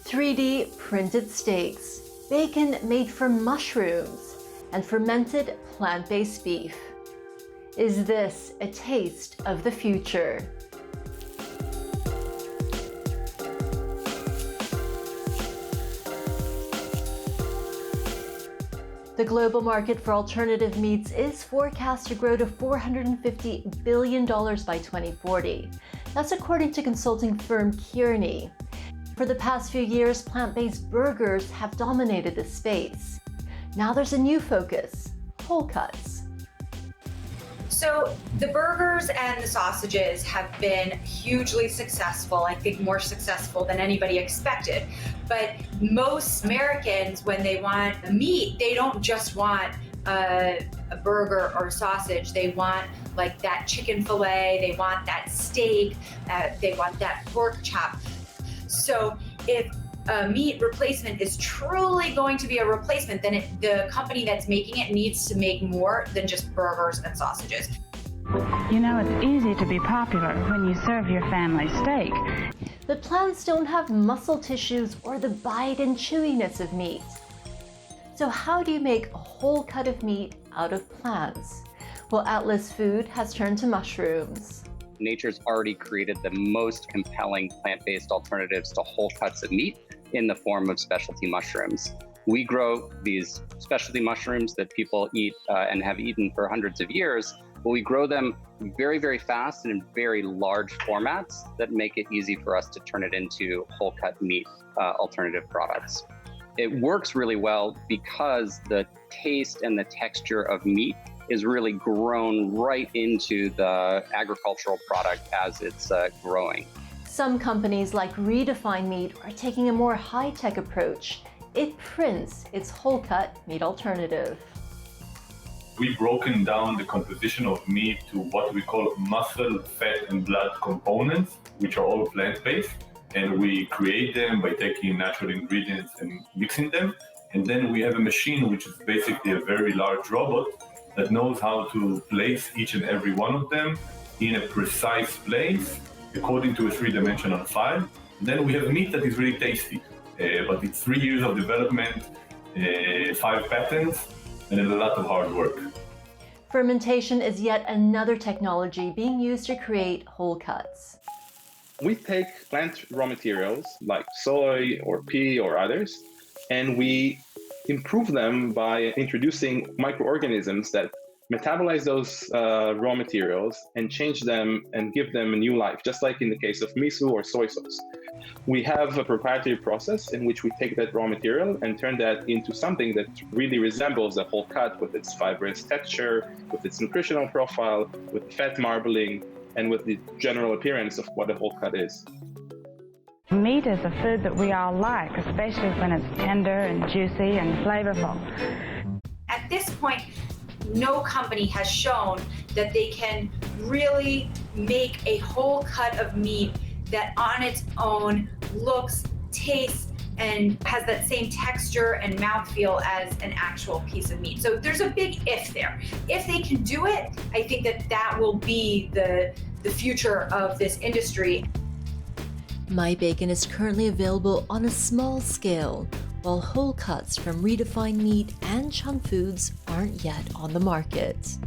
3D printed steaks, bacon made from mushrooms, and fermented plant-based beef. Is this a taste of the future? The global market for alternative meats is forecast to grow to $450 billion by 2040. That's according to consulting firm Kearney. For the past few years, plant-based burgers have dominated this space. Now there's a new focus: whole cuts. So the burgers and the sausages have been hugely successful, I think more successful than anybody expected. But most Americans, when they want meat, they don't just want a burger or sausage. They want like that chicken fillet, they want that steak, they want that pork chop. So if a meat replacement is truly going to be a replacement, then the company that's making it needs to make more than just burgers and sausages. You know, it's easy to be popular when you serve your family steak. The plants don't have muscle tissues or the bite and chewiness of meat. So how do you make a whole cut of meat out of plants? Well, Atlas Food has turned to mushrooms. Nature's already created the most compelling plant-based alternatives to whole cuts of meat in the form of specialty mushrooms. We grow these specialty mushrooms that people eat and have eaten for hundreds of years, but we grow them very, very fast and in very large formats that make it easy for us to turn it into whole cut meat alternative products. It works really well because the taste and the texture of meat is really grown right into the agricultural product as it's growing. Some companies like Redefine Meat are taking a more high-tech approach. It prints its whole-cut meat alternative. We've broken down the composition of meat to what we call muscle, fat, and blood components, which are all plant-based. And we create them by taking natural ingredients and mixing them. And then we have a machine, which is basically a very large robot that knows how to place each and every one of them in a precise place according to a three-dimensional file. And then we have meat that is really tasty, but it's 3 years of development, 5 patents, and a lot of hard work. Fermentation is yet another technology being used to create whole cuts. We take plant raw materials like soy or pea or others, and we improve them by introducing microorganisms that metabolize those raw materials and change them and give them a new life, just like in the case of miso or soy sauce. We have a proprietary process in which we take that raw material and turn that into something that really resembles a whole cut with its fibrous texture, with its nutritional profile, with fat marbling, and with the general appearance of what a whole cut is. Meat is a food that we all like, especially when it's tender and juicy and flavorful. At this point, no company has shown that they can really make a whole cut of meat that on its own looks, tastes, and has that same texture and mouthfeel as an actual piece of meat. So there's a big if there. If they can do it, I think that will be the future of this industry. My Bacon is currently available on a small scale, while whole cuts from Redefine Meat and Chunk Foods aren't yet on the market.